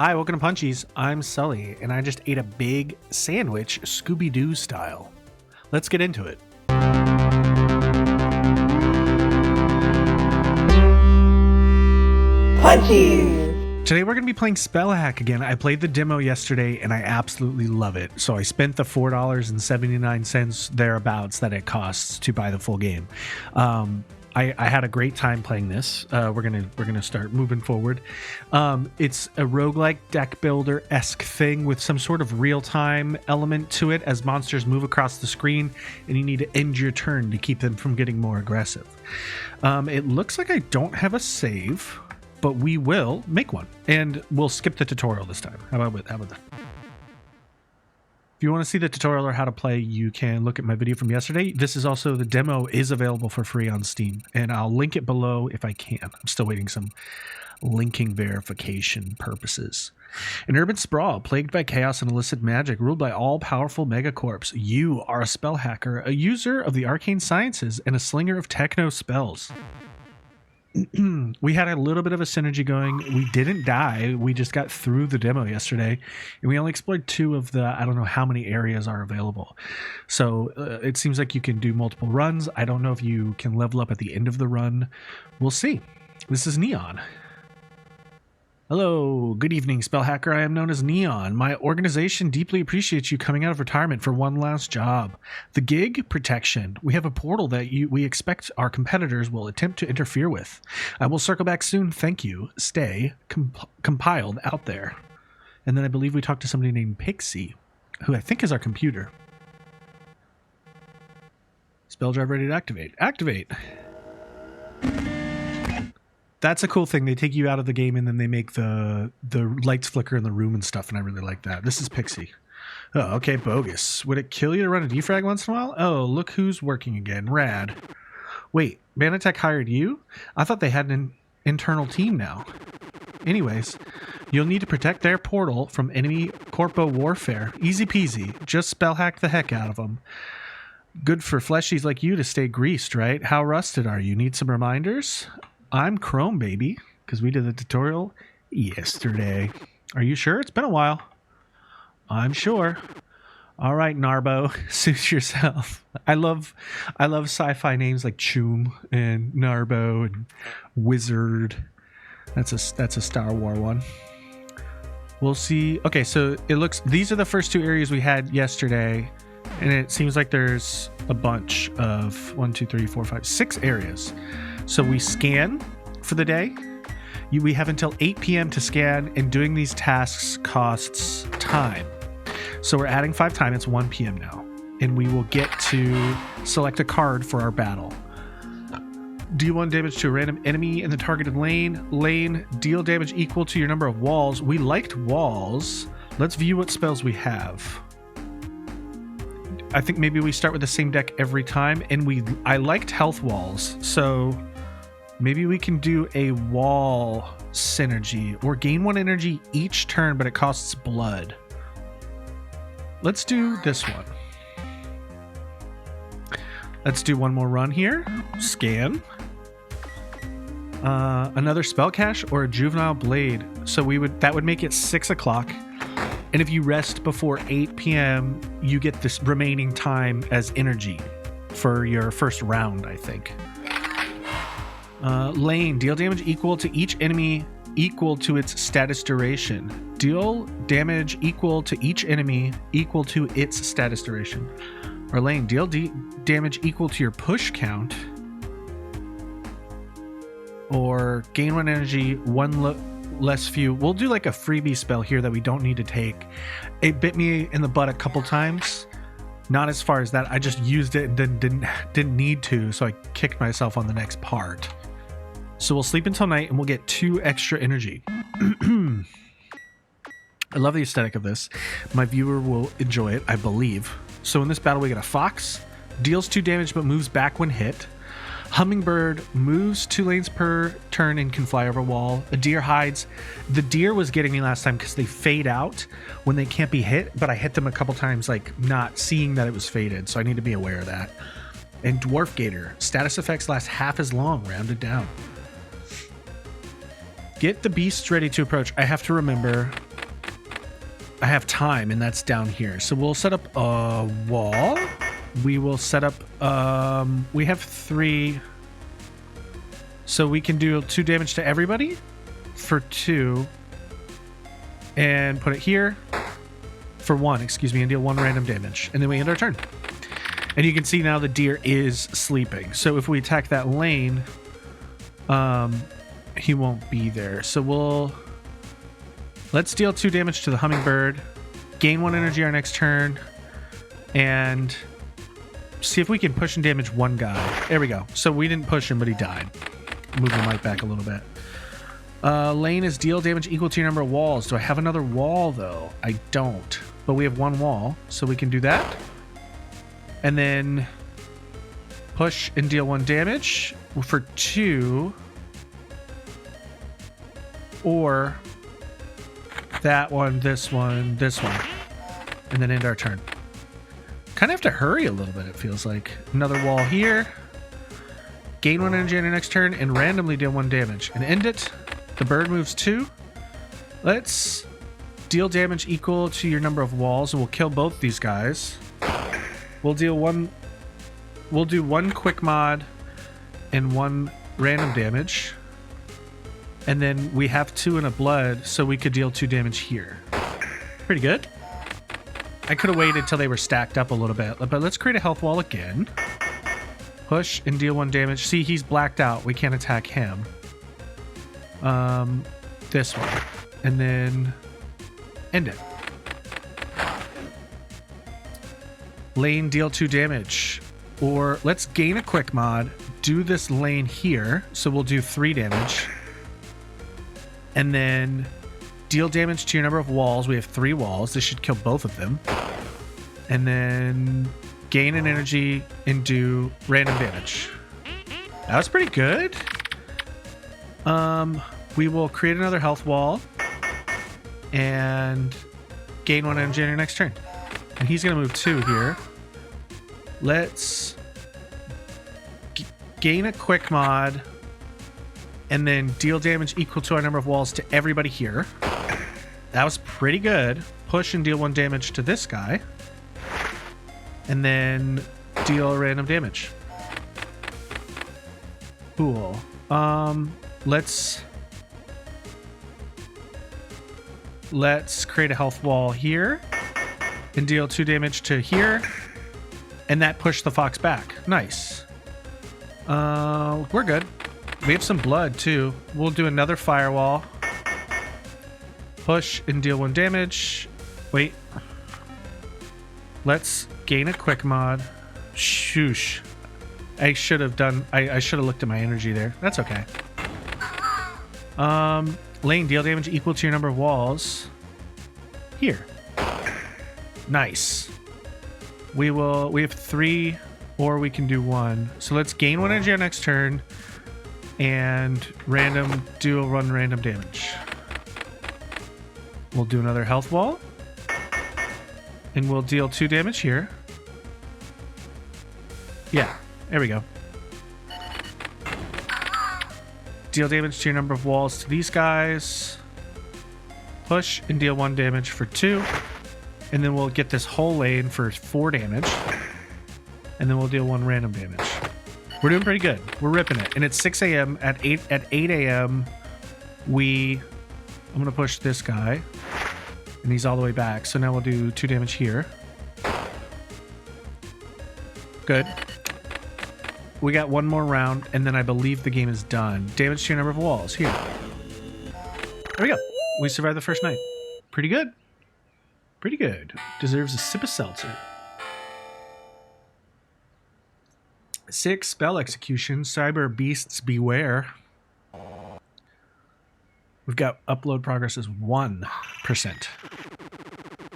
Hi, welcome to Punchies. I'm Sully, and I just ate a big sandwich, Scooby-Doo style. Let's get into it. Punchies! Today we're going to be playing SPELLHACK again. I played the demo yesterday, and I absolutely love it. So I spent the $4.79 thereabouts that it costs to buy the full game. I had a great time playing this. We're gonna start moving forward. It's a roguelike deck builder-esque thing with some sort of real-time element to it as monsters move across the screen and you need to end your turn to keep them from getting more aggressive. It looks like I don't have a save, but we will make one, and we'll skip the tutorial this time. How about that? If you want to see the tutorial or how to play, you can look at my video from yesterday. This is also, the demo is available for free on Steam, and I'll link it below if I can. I'm still waiting some linking verification purposes. An urban sprawl plagued by chaos and illicit magic, ruled by all-powerful megacorps. You are a spell hacker, a user of the arcane sciences, and a slinger of techno spells. We had a little bit of a synergy going. We didn't die. We just got through the demo yesterday, and we only explored 2 of the, I don't know how many areas are available. So it seems like you can do multiple runs. I don't know if you can level up at the end of the run. We'll see. This is Neon. Hello, good evening, Spell Hacker. I am known as Neon. My organization deeply appreciates you coming out of retirement for one last job. The gig? Protection. We have a portal that we expect our competitors will attempt to interfere with. I will circle back soon. Thank you. Stay compiled out there. And then I believe we talked to somebody named Pixie, who I think is our computer. Spell drive ready to activate. Activate. That's a cool thing. They take you out of the game and then they make the lights flicker in the room and stuff, and I really like that. This is Pixie. Oh, okay, bogus. Would it kill you to run a defrag once in a while? Oh, look who's working again. Rad. Wait, Banatech hired you? I thought they had an internal team now. Anyways, you'll need to protect their portal from enemy corpo warfare. Easy peasy. Just spell hack the heck out of them. Good for fleshies like you to stay greased, right? How rusted are you? Need some reminders? I'm Chrome, baby, because we did the tutorial yesterday. Are you sure? It's been a while. I'm sure. All right, Narbo, suit yourself. I love sci-fi names like Choom and Narbo and Wizard. That's a Star Wars one. We'll see. Okay, so it looks, these are the first 2 areas we had yesterday, and it seems like there's a bunch of 1, 2, 3, 4, 5, 6 areas. So we scan for the day. We have until 8 p.m. to scan, and doing these tasks costs time. So we're adding 5 time. It's 1 p.m. now. And we will get to select a card for our battle. Deal 1 damage to a random enemy in the targeted lane. Lane, deal damage equal to your number of walls. We liked walls. Let's view what spells we have. I think maybe we start with the same deck every time, and I liked health walls, so maybe we can do a wall synergy, or gain 1 energy each turn, but it costs blood. Let's do this one. Let's do 1 more run here. Scan. Another spell cache or a juvenile blade. So that would make it 6 o'clock. And if you rest before 8 p.m., you get this remaining time as energy for your first round, I think. Lane, deal damage equal to each enemy equal to its status duration. Deal damage equal to each enemy equal to its status duration. Or Lane, deal damage equal to your push count. Or gain 1 energy, 1 less few. We'll do like a freebie spell here that we don't need to take. It bit me in the butt a couple times. Not as far as that. I just used it and didn't need to, so I kicked myself on the next part. So we'll sleep until night and we'll get 2 extra energy. I love the aesthetic of this. My viewer will enjoy it, I believe. So in this battle we get a fox, deals 2 damage but moves back when hit. Hummingbird moves 2 lanes per turn and can fly over a wall. A deer hides. The deer was getting me last time because they fade out when they can't be hit, but I hit them a couple times like not seeing that it was faded, so I need to be aware of that. And Dwarf Gator. Status effects last half as long, rounded down. Get the beasts ready to approach. I have to remember I have time, and that's down here. So we'll set up a wall. We will set up, we have 3. So we can do 2 damage to everybody for 2. And put it here for 1, excuse me, and deal 1 random damage. And then we end our turn. And you can see now the deer is sleeping. So if we attack that lane, he won't be there. So let's deal 2 damage to the hummingbird, gain 1 energy our next turn, and see if we can push and damage 1 guy. There we go. So we didn't push him, but he died. Move the mic back a little bit. Lane is deal damage equal to your number of walls. Do I have another wall, though? I don't. But we have 1 wall, so we can do that. And then push and deal 1 damage for 2. Or that one, this one, this one. And then end our turn. Kind of have to hurry a little bit, it feels like. Another wall here. Gain 1 energy on your next turn and randomly deal 1 damage. And end it. The bird moves 2. Let's deal damage equal to your number of walls, and we'll kill both these guys. We'll deal 1. We'll do 1 quick mod and 1 random damage. And then we have 2 in a blood, so we could deal 2 damage here. Pretty good. I could have waited till they were stacked up a little bit, but let's create a health wall again. Push and deal 1 damage. See, he's blacked out. We can't attack him. This one. And then end it. Lane, deal 2 damage. Or let's gain a quick mod, do this lane here. So we'll do 3 damage. And then deal damage to your number of walls. We have 3 walls. This should kill both of them. And then gain an energy and do random damage. That was pretty good. We will create another health wall and gain 1 energy on your next turn. And he's going to move 2 here. Let's gain a quick mod and then deal damage equal to our number of walls to everybody here. That was pretty good. Push and deal 1 damage to this guy. And then deal random damage. Cool. Let's create a health wall here and deal 2 damage to here. And that pushed the fox back. Nice. We're good. We have some blood too. We'll do another firewall. Push and deal 1 damage. Wait. Let's gain a quick mod. Shoosh. I should have done... I should have looked at my energy there. That's okay. Lane, deal damage equal to your number of walls. Here. Nice. We have 3, or we can do 1. So let's gain 1 energy on next turn. And do 1 random damage. We'll do another health wall. And we'll deal 2 damage here. Yeah, there we go. Deal damage to your number of walls to these guys. Push and deal 1 damage for 2. And then we'll get this whole lane for 4 damage. And then we'll deal 1 random damage. We're doing pretty good. We're ripping it. And it's 6 a.m. At 8 a.m. I'm going to push this guy. And he's all the way back. So now we'll do 2 damage here. Good. We got 1 more round, and then I believe the game is done. Damage to your number of walls. Here. There we go. We survived the first night. Pretty good. Pretty good. Deserves a sip of seltzer. 6, spell execution. Cyber beasts beware. We've got upload progress is 1%.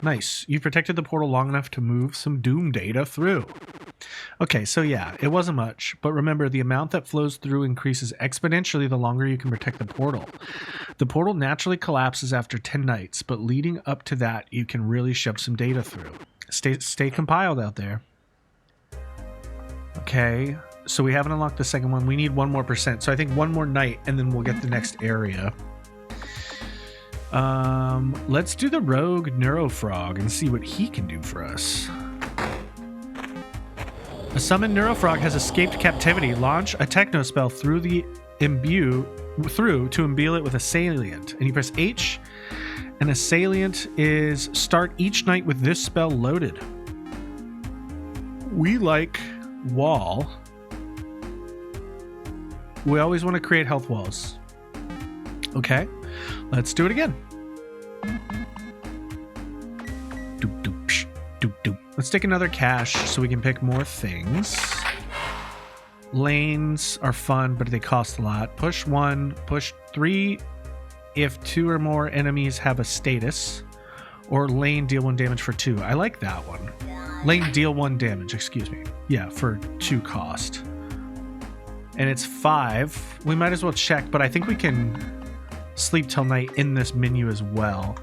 Nice. You've protected the portal long enough to move some Doom data through. Okay, so yeah, it wasn't much, but remember the amount that flows through increases exponentially the longer you can protect the portal. The portal naturally collapses after 10 nights, but leading up to that, you can really shove some data through. Stay compiled out there. Okay, so we haven't unlocked the second one. We need 1 more %. So I think 1 more night, and then we'll get the next area. Let's do the rogue Neurofrog and see what he can do for us. A summoned Neurofrog has escaped captivity. Launch a techno spell through to imbue it with a salient. And you press H, and a salient is start each night with this spell loaded. We like wall. We always want to create health walls. Okay, let's do it again. Let's take another cache so we can pick more things. Lanes are fun, but they cost a lot. Push 1, push 3 if 2 or more enemies have a status. Or lane deal 1 damage for 2. I like that one. Lane deal 1 damage, excuse me. Yeah, for 2 cost. And it's 5. We might as well check, but I think we can sleep till night in this menu as well.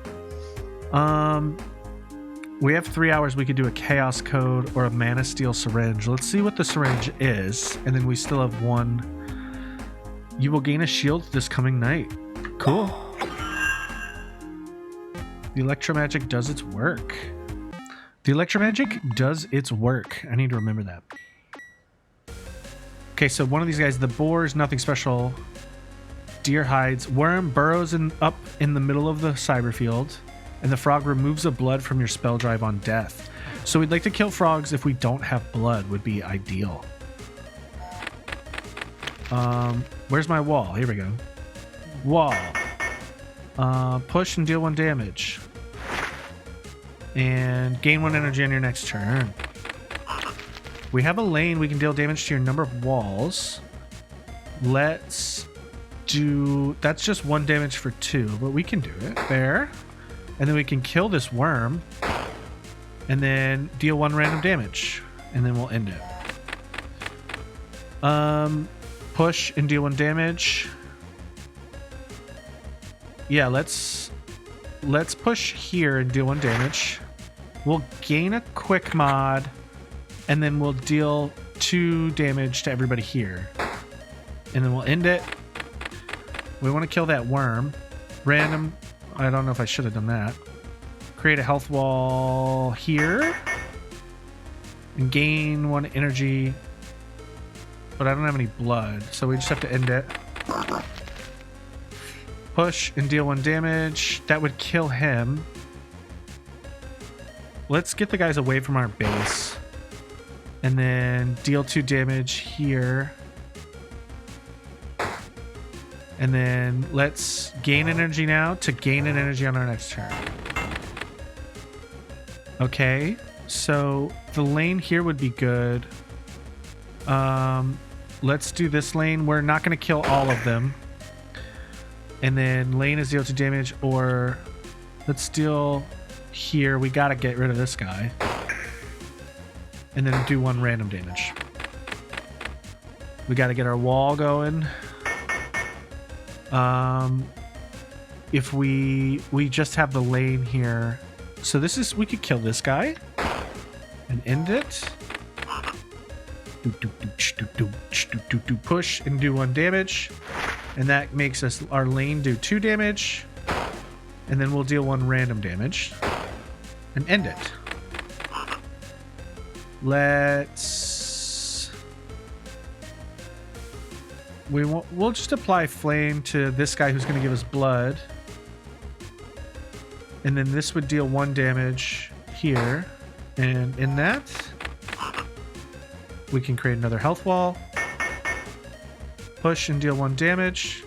We have 3 hours. We could do a chaos code or a mana steel syringe. Let's see what the syringe is, and then we still have 1. You will gain a shield this coming night. Cool. The electromagic does its work. The electromagic does its work. I need to remember that. Okay, so one of these guys, the boar is nothing special. Deer hides. Worm burrows up in the middle of the cyber field. And the frog removes the blood from your spell drive on death. So we'd like to kill frogs if we don't have blood would be ideal. Where's my wall? Here we go. Wall. Push and deal 1 damage. And gain 1 energy on your next turn. We have a lane. We can deal damage to your number of walls. Let's do... That's just 1 damage for 2, but we can do it. There. And then we can kill this worm. And then deal 1 random damage. And then we'll end it. Push and deal 1 damage. Yeah, let's push here and deal 1 damage. We'll gain a quick mod. And then we'll deal 2 damage to everybody here. And then we'll end it. We want to kill that worm. Random. I don't know if I should have done that. Create a health wall here. And gain 1 energy. But I don't have any blood, so we just have to end it. Push and deal 1 damage. That would kill him. Let's get the guys away from our base. And then deal 2 damage here. And then let's gain energy now to gain an energy on our next turn. Okay, so the lane here would be good. Let's do this lane. We're not going to kill all of them. And then lane is deal 2 damage, or let's deal here. We got to get rid of this guy. And then do 1 random damage. We got to get our wall going. If we just have the lane here. So this is, we could kill this guy and end it. Push and do 1 damage. And that makes us our lane do 2 damage. And then we'll deal 1 random damage and end it. We'll just apply flame to this guy who's going to give us blood. And then this would deal 1 damage here. And in that, we can create another health wall. Push and deal 1 damage.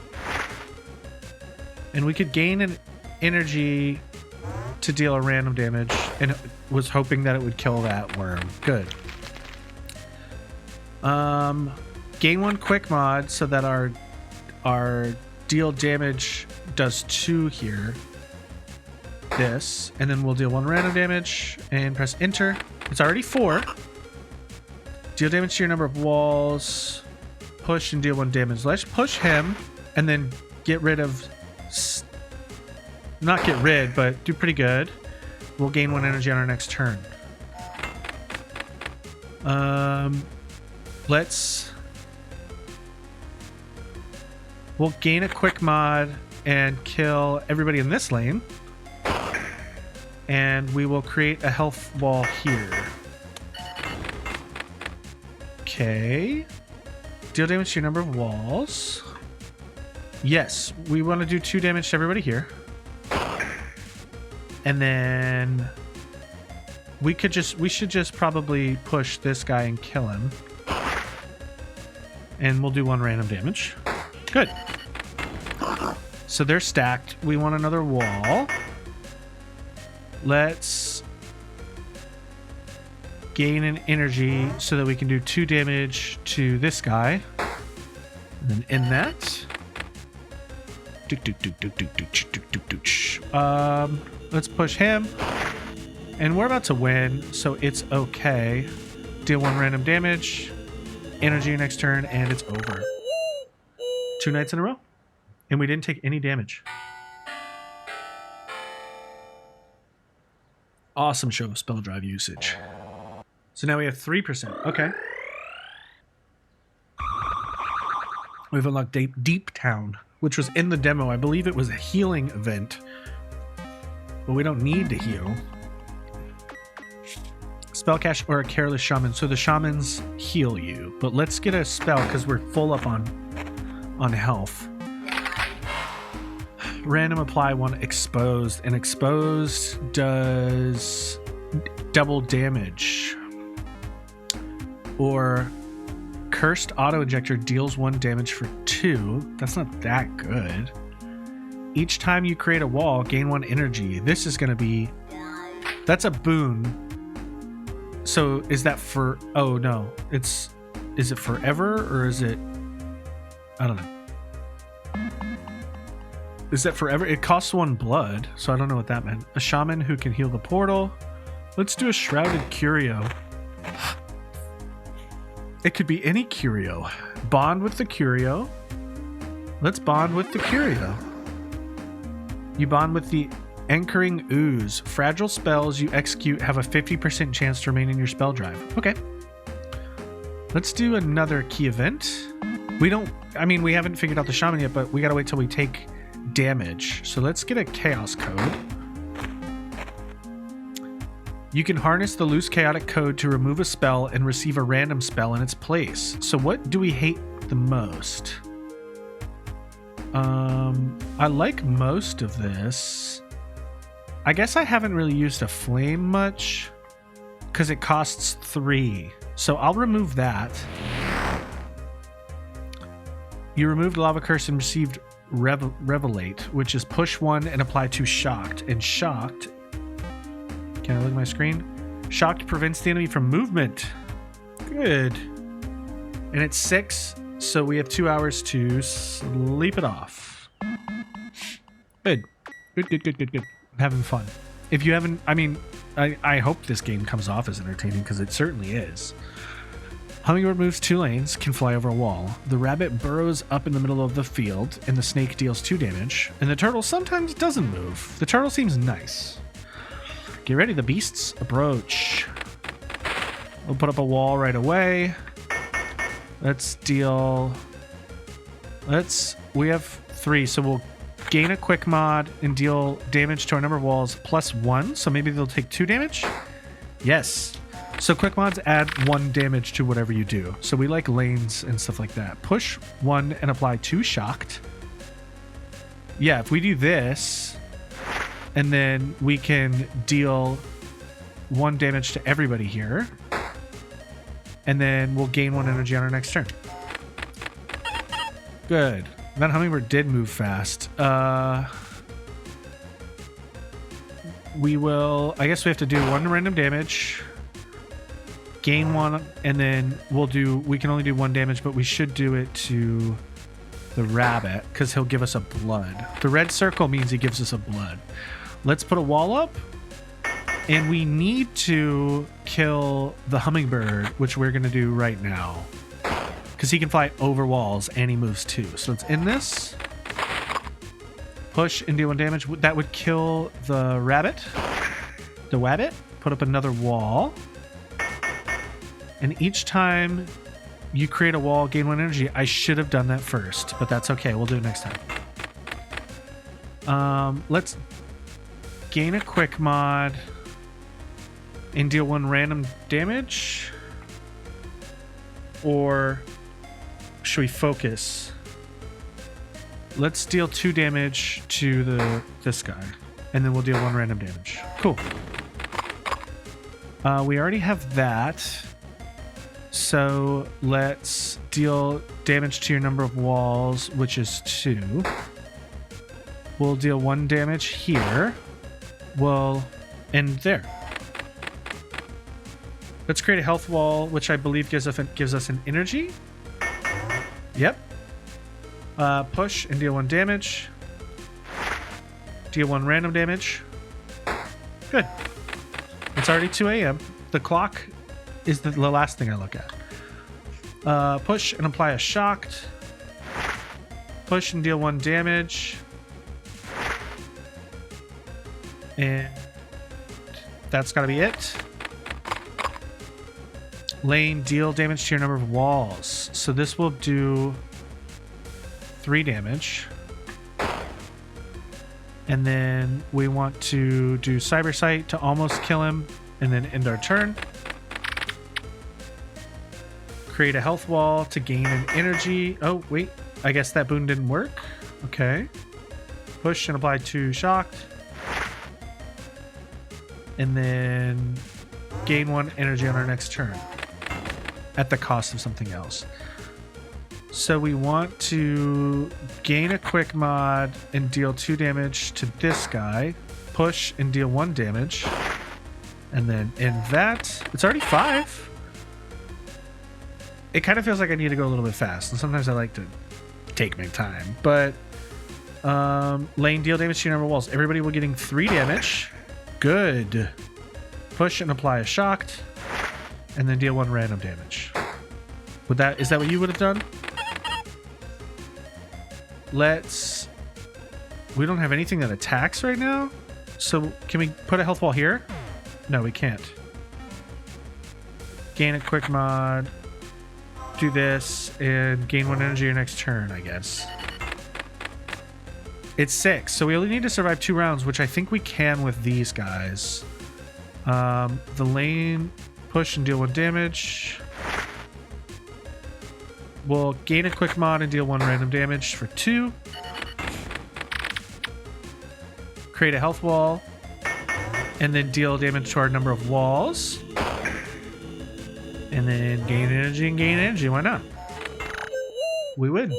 And we could gain an energy to deal a random damage. And was hoping that it would kill that worm. Good. Gain 1 quick mod so that our deal damage does 2 here. This, and then we'll deal 1 random damage and press enter. It's already 4. Deal damage to your number of walls. Push and deal 1 damage. Let's push him and then get rid of, not get rid, but do pretty good. We'll gain 1 energy on our next turn. We'll gain a quick mod and kill everybody in this lane. And we will create a health wall here. Okay. Deal damage to your number of walls. Yes, we want to do 2 damage to everybody here. And then we should just probably push this guy and kill him. And we'll do 1 random damage. Good. So they're stacked. We want another wall. Let's gain an energy so that we can do 2 damage to this guy. And then end that. Let's push him. And we're about to win, so it's okay. Deal 1 random damage. Energy next turn, and it's over. 2 nights in a row. And we didn't take any damage. Awesome show of spell drive usage. So now we have 3%. Okay. We've unlocked Deep Town, which was in the demo. I believe it was a healing event. But we don't need to heal. Spell cache or a careless shaman. So the shamans heal you. But let's get a spell because we're full up on health. Random apply 1 exposed, and exposed does double damage. Or cursed auto injector deals 1 damage for 2. That's not that good. Each time you create a wall, gain 1 energy. This is going to be... That's a boon. So is that for... Oh no, is it forever or is it... I don't know. Is that forever? It costs 1 blood, so I don't know what that meant. A shaman who can heal the portal. Let's do a shrouded curio. It could be any curio. Bond with the curio. Let's bond with the curio. You bond with the anchoring ooze. Fragile spells you execute have a 50% chance to remain in your spell drive. Okay. Let's do another key event. We haven't figured out the shaman yet, but we gotta wait till we take damage. So let's get a chaos code. You can harness the loose chaotic code to remove a spell and receive a random spell in its place. So what do we hate the most? I like most of this. I guess I haven't really used a flame much because it costs 3. So I'll remove that. You removed lava curse and received Revelate, which is push 1 and apply 2 shocked. And shocked, can I look at my screen? Shocked prevents the enemy from movement. Good. And it's 6, so we have 2 hours to sleep it off. Good. Good. I'm having fun. If you haven't, I hope this game comes off as entertaining because it certainly is. Hummingbird moves 2 lanes, can fly over a wall. The rabbit burrows up in the middle of the field, and the snake deals 2 damage. And the turtle sometimes doesn't move. The turtle seems nice. Get ready, the beasts approach. We'll put up a wall right away. We have 3, so we'll gain a quick mod and deal damage to our number of walls +1. So maybe they'll take 2 damage? Yes. So quick mods add 1 damage to whatever you do. So we like lanes and stuff like that. Push 1 and apply 2 shocked. Yeah, if we do this, and then we can deal 1 damage to everybody here. And then we'll gain 1 energy on our next turn. Good. That hummingbird did move fast. I guess we have to do 1 random damage. Gain 1, and then we can only do 1 damage, but we should do it to the rabbit because he'll give us a blood. The red circle means he gives us a blood. Let's put a wall up, and we need to kill the hummingbird, which we're going to do right now because he can fly over walls and he moves 2. So let's end this. Push and deal 1 damage. That would kill the rabbit. The wabbit. Put up another wall. And each time you create a wall, gain 1 energy. I should have done that first, but that's okay. We'll do it next time. Let's gain a quick mod and deal 1 random damage. Or should we focus? Let's deal 2 damage to this guy, and then we'll deal 1 random damage. Cool. We already have that. So let's deal damage to your number of walls, which is 2. We'll deal 1 damage here. We'll end there. Let's create a health wall, which I believe gives us an energy. Yep. Push and deal 1 damage. Deal 1 random damage. Good. It's already 2 a.m. The clock is the last thing I look at. Push and apply a shocked. Push and deal 1 damage. And that's gotta be it. Lane, deal damage to your number of walls. So this will do 3 damage. And then we want to do Cyber Sight to almost kill him and then end our turn. Create a health wall to gain an energy. Oh, wait. I guess that boon didn't work. Okay. Push and apply 2 shocked. And then gain 1 energy on our next turn at the cost of something else. So we want to gain a quick mod and deal 2 damage to this guy. Push and deal 1 damage. And then end that. It's already 5. It kind of feels like I need to go a little bit fast. And sometimes I like to take my time. But Lane, deal damage to your number of walls. Everybody will getting 3 damage. Good. Push and apply a shocked. And then deal 1 random damage. Is that what you would have done? We don't have anything that attacks right now. So can we put a health wall here? No, we can't. Gain a quick mod. Do this and gain 1 energy your next turn, I guess. It's 6, so we only need to survive 2 rounds, which I think we can with these guys. The lane, push and deal 1 damage. We'll gain a quick mod and deal 1 random damage for 2. Create a health wall. And then deal damage to our number of walls. And then gain energy and gain energy. Why not? We win.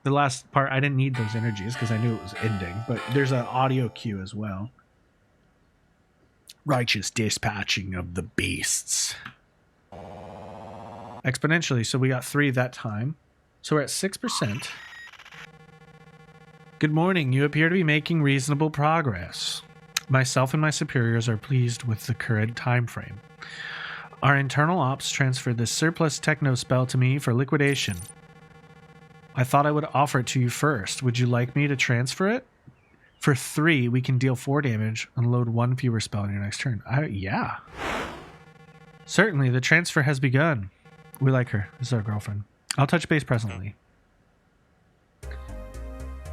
The last part, I didn't need those energies because I knew it was ending. But there's an audio cue as well. Righteous dispatching of the beasts. Exponentially, so we got 3 that time. So we're at 6%. Good morning. You appear to be making reasonable progress. Myself and my superiors are pleased with the current time frame. Our internal ops transferred this surplus techno spell to me for liquidation. I thought I would offer it to you first. Would you like me to transfer it? For 3, we can deal 4 damage and load 1 fewer spell on your next turn. Yeah. Certainly, the transfer has begun. We like her. This is our girlfriend. I'll touch base presently.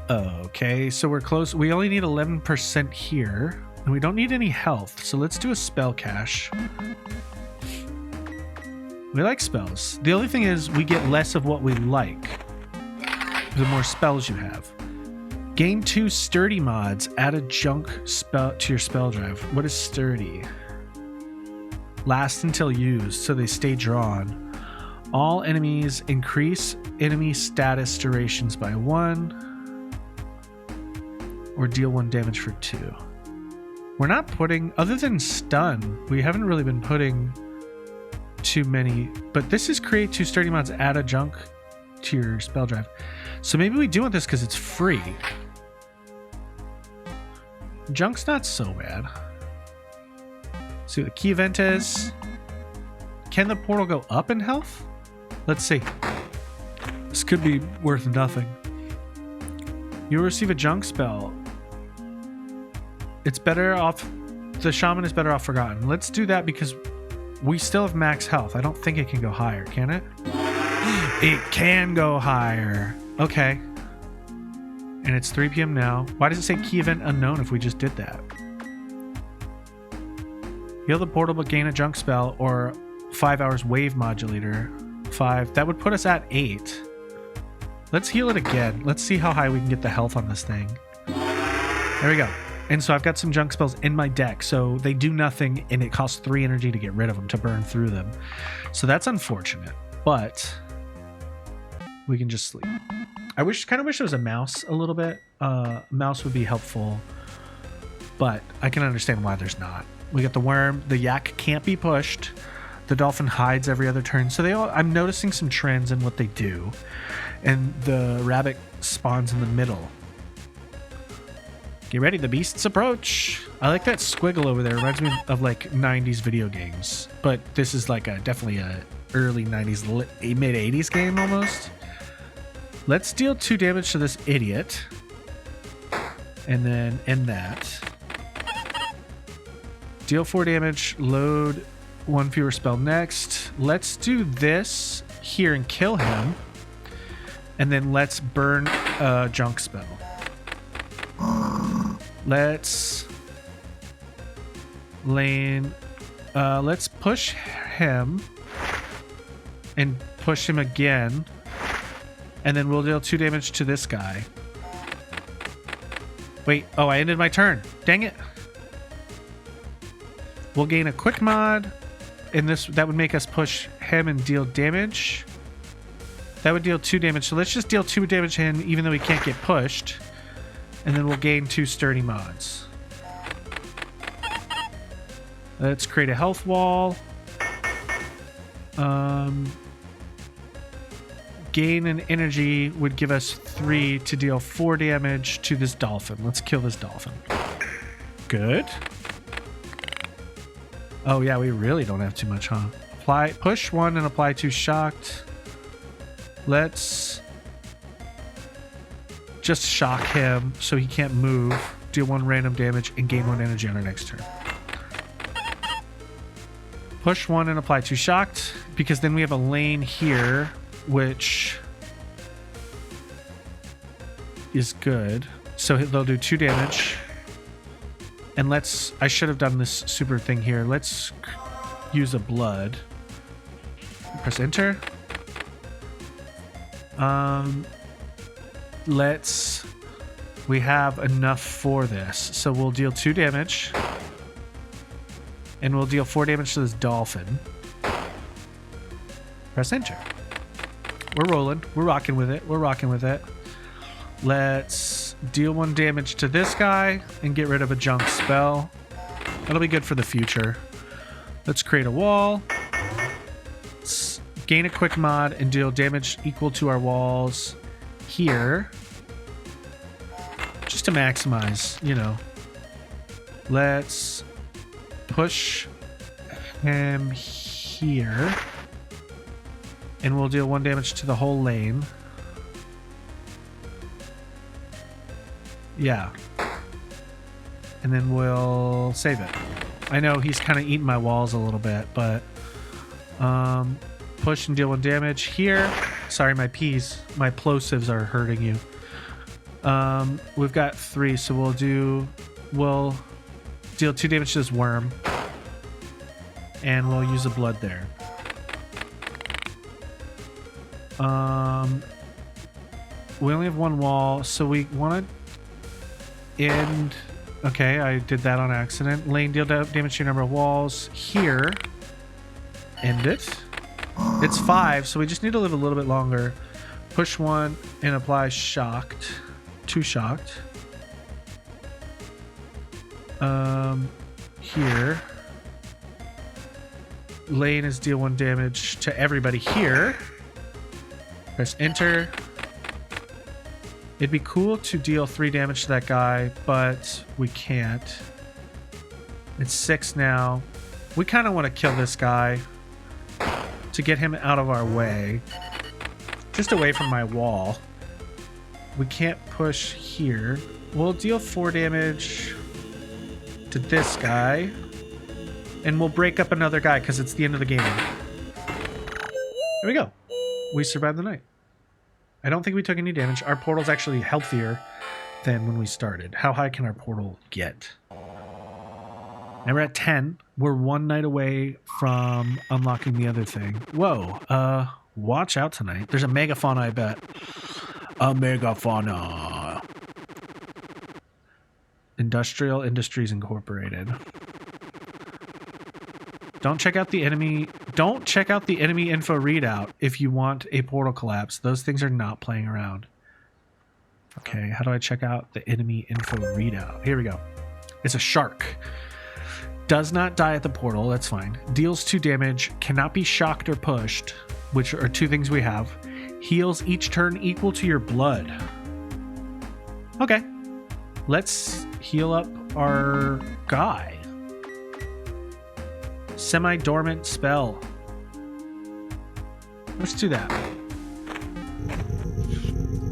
Okay, so we're close. We only need 11% here. And we don't need any health. So let's do a spell cache. We like spells. The only thing is we get less of what we like the more spells you have. Gain 2 sturdy mods. Add a junk spell to your spell drive. What is sturdy? Last until used, so they stay drawn. All enemies increase enemy status durations by 1. Or deal 1 damage for 2. We're not putting, other than stun, we haven't really been putting too many. But this is create 2 sturdy mods. Add a junk to your spell drive. So maybe we do want this because it's free. Junk's not so bad. See what the key event is. Can the portal go up in health? Let's see. This could be worth nothing. You'll receive a junk spell. It's better off. The shaman is better off forgotten. Let's do that because we still have max health. I don't think it can go higher, can it? It can go higher. Okay. And it's 3 p.m. now. Why does it say key event unknown if we just did that? Heal the portal but gain a junk spell or 5 hours wave modulator. 5. That would put us at 8. Let's heal it again. Let's see how high we can get the health on this thing. There we go. And so I've got some junk spells in my deck. So they do nothing and it costs 3 energy to get rid of them, to burn through them. So that's unfortunate. But we can just sleep. I kind of wish there was a mouse a little bit. Mouse would be helpful. But I can understand why there's not. We got the worm. The yak can't be pushed. The dolphin hides every other turn. So I'm noticing some trends in what they do. And the rabbit spawns in the middle. Get ready, the beasts approach. I like that squiggle over there. It reminds me of like 90s video games. But this is like definitely a early 90s, mid 80s game almost. Let's deal 2 damage to this idiot. And then end that. Deal 4 damage, load 1 fewer spell next. Let's do this here and kill him. And then let's burn a junk spell. Let's let's push him and push him again. And then we'll deal 2 damage to this guy. Wait, oh, I ended my turn. Dang it. We'll gain a quick mod, and that would make us push him and deal damage. That would deal 2 damage, so let's just deal 2 damage to him even though he can't get pushed. And then we'll gain 2 sturdy mods. Let's create a health wall. Gain an energy would give us 3 to deal 4 damage to this dolphin. Let's kill this dolphin. Good. Oh yeah, we really don't have too much, huh? Push 1 and apply 2 shocked. Let's just shock him so he can't move. Deal 1 random damage and gain 1 energy on our next turn. Push 1 and apply 2 shocked, because then we have a lane here, which is good. So they'll do 2 damage. And I should have done this super thing here. Let's use a blood. Press enter. We have enough for this. So we'll deal 2 damage. And we'll deal 4 damage to this dolphin. Press enter. We're rolling. We're rocking with it. We're rocking with it. Let's deal 1 damage to this guy and get rid of a junk spell. That'll be good for the future. Let's create a wall. Let's gain a quick mod and deal damage equal to our walls here. Just to maximize, you know. Let's push him here. And we'll deal 1 damage to the whole lane. Yeah. And then we'll save it. I know he's kind of eating my walls a little bit, but push and deal 1 damage here. Sorry, my plosives are hurting you. We've got 3, so we'll deal 2 damage to this worm. And we'll use a blood there. We only have 1 wall, so we want to end. Okay, I did that on accident. Lane, deal damage to your number of walls. Here. End it. It's 5, so we just need to live a little bit longer. Push 1 and apply shocked. 2 shocked. Here. Lane is deal 1 damage to everybody here. Press enter. It'd be cool to deal 3 damage to that guy, but we can't. It's 6 now. We kind of want to kill this guy to get him out of our way. Just away from my wall. We can't push here. We'll deal 4 damage to this guy. And we'll break up another guy because it's the end of the game. There we go. We survived the night. I don't think we took any damage. Our portal's actually healthier than when we started. How high can our portal get? Now we're at 10. We're one night away from unlocking the other thing. Whoa. Watch out tonight. There's a megafauna, I bet. A megafauna. Industrial Industries Incorporated. Don't check out the enemy info readout if you want a portal collapse. Those things are not playing around. Okay, how do I check out the enemy info readout? Here we go. It's a shark. Does not die at the portal, that's fine. Deals 2 damage, cannot be shocked or pushed, which are 2 things we have. Heals each turn equal to your blood. Okay. Let's heal up our guy. Semi-dormant spell. Let's do that.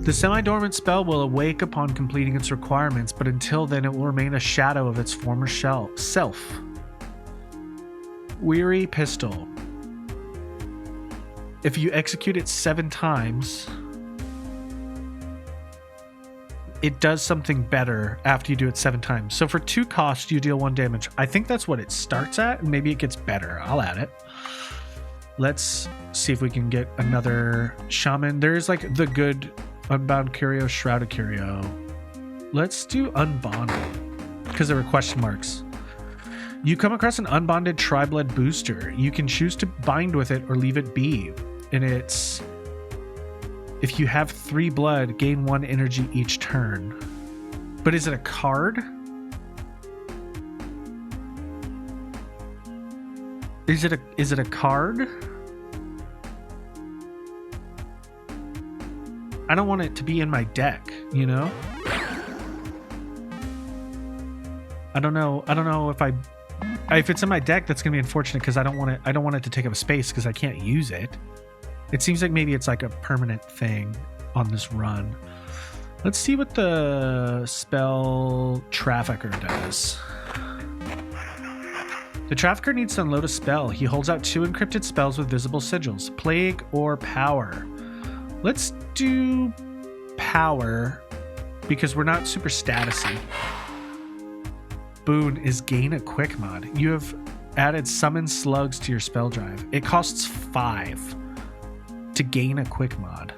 The semi-dormant spell will awake upon completing its requirements, but until then it will remain a shadow of its former self. Weary Pistol. If you execute it 7 times, it does something better after you do it 7 times. So for 2 costs, you deal 1 damage. I think that's what it starts at, and maybe it gets better. I'll add it. Let's see if we can get another shaman. There's like the good Unbound Curio, Shrouded Curio. Let's do Unbonded, because there were question marks. You come across an Unbonded Tri-Blood booster. You can choose to bind with it or leave it be. And it's... if you have 3 blood, gain 1 energy each turn. But is it a card? Is it a card? I don't want it to be in my deck, you know? I don't know if it's in my deck, that's gonna be unfortunate because I don't want it to take up space because I can't use it. It seems like maybe it's like a permanent thing on this run. Let's see what the spell Trafficker does. The Trafficker needs to unload a spell. He holds out 2 encrypted spells with visible sigils, Plague or Power. Let's do Power because we're not super statusy. Boon is gain a quick mod. You have added summon slugs to your spell drive. It costs 5 to gain a quick mod.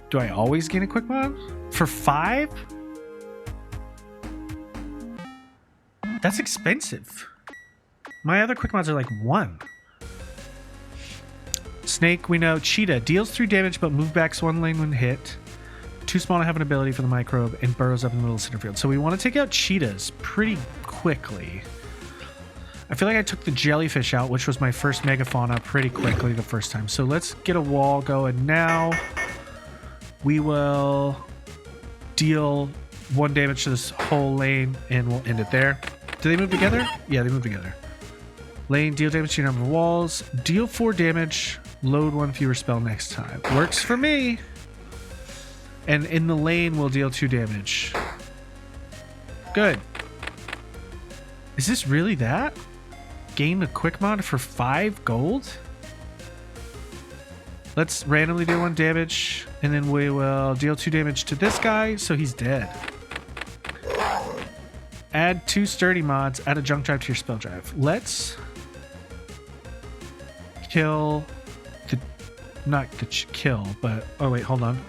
Do I always gain a quick mod? For 5? That's expensive. My other quick mods are like 1. Snake, we know. Cheetah deals 3 damage but move backs 1 lane when hit. Too small to have an ability for the microbe and burrows up in the middle of the center field. So we want to take out cheetahs pretty quickly. I feel like I took the jellyfish out, which was my first megafauna, pretty quickly the first time. So let's get a wall going now. We will deal 1 damage to this whole lane and we'll end it there. Do they move together? Yeah, they move together. Lane, deal damage to your number of walls. Deal 4 damage, load 1 fewer spell next time. Works for me. And in the lane, we'll deal 2 damage. Good. Is this really that? Gain a quick mod for 5 gold? Let's randomly do 1 damage, and then we will deal 2 damage to this guy, so he's dead. Add 2 sturdy mods, add a junk drive to your spell drive. Let's kill the... not the kill, but... oh wait, hold on.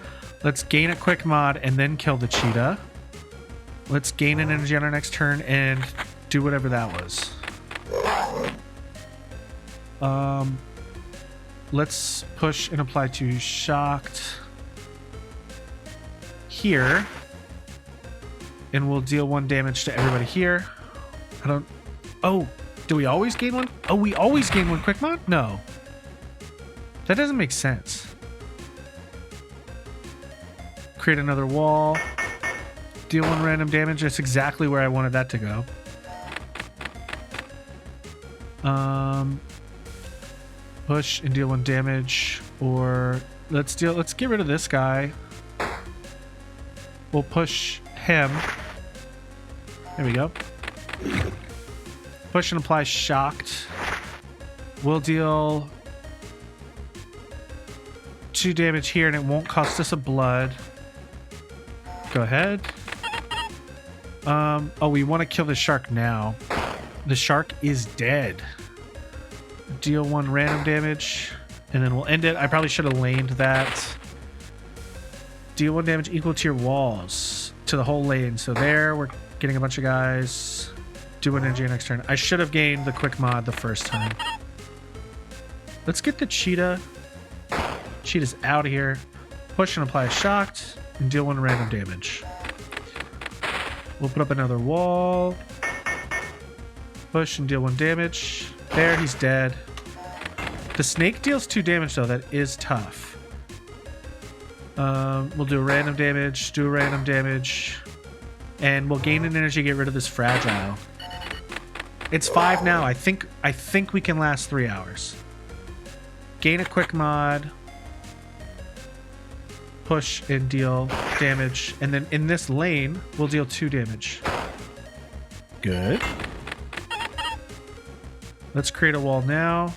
Let's gain a quick mod and then kill the cheetah. Let's gain an energy on our next turn and do whatever that was. Let's push and apply to shocked here. And we'll deal 1 damage to everybody here. I don't... oh, do we always gain 1? Oh, we always gain 1 quick mod? No. That doesn't make sense. Create another wall. Deal 1 random damage. That's exactly where I wanted that to go. Push and deal 1 damage. Or let's get rid of this guy. We'll push him. There we go. Push and apply shocked. We'll deal 2 damage here, and it won't cost us a blood. Go ahead. Oh, we want to kill the shark now. The shark is dead. Deal 1 random damage, and then we'll end it. I probably should have laned that. Deal 1 damage equal to your walls, to the whole lane. So there, we're getting a bunch of guys. Do 1 energy next turn. I should have gained the quick mod the first time. Let's get the cheetah. Cheetah's out of here. Push and apply a shocked, and deal 1 random damage. We'll put up another wall. Push and deal 1 damage. There, he's dead. The snake deals 2 damage, though. That is tough. We'll do a random damage, do a random damage, and we'll gain an energy, get rid of this fragile. It's 5 now. I think we can last 3 hours. Gain a quick mod. Push and deal damage, and then in this lane, we'll deal 2 damage. Good. Let's create a wall now.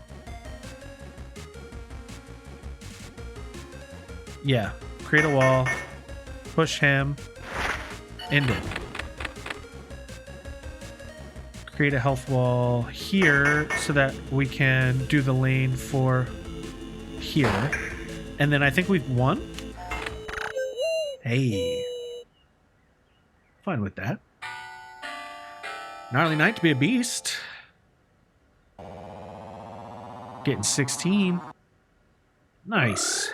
Yeah, create a wall, push him, end it. Create a health wall here so that we can do the lane for here. And then I think we've won. Hey. Fine with that. Gnarly Knight to be a beast. Getting 16. Nice.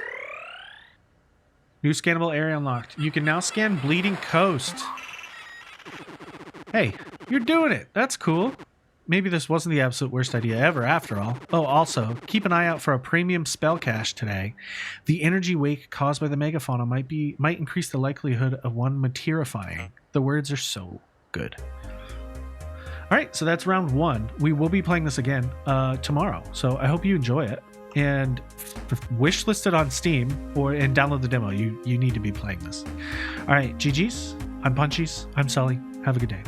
New scannable area unlocked. You can now scan Bleeding Coast. Hey, you're doing it. That's cool. Maybe this wasn't the absolute worst idea ever after all. Oh, also, keep an eye out for a premium spell cache today. The energy wake caused by the megafauna might increase the likelihood of one materifying. The words are so good. All right, so that's round 1. We will be playing this again tomorrow. So I hope you enjoy it. And wishlist it on Steam and download the demo. You need to be playing this. All right, GG's. I'm Punchies. I'm Sully. Have a good day.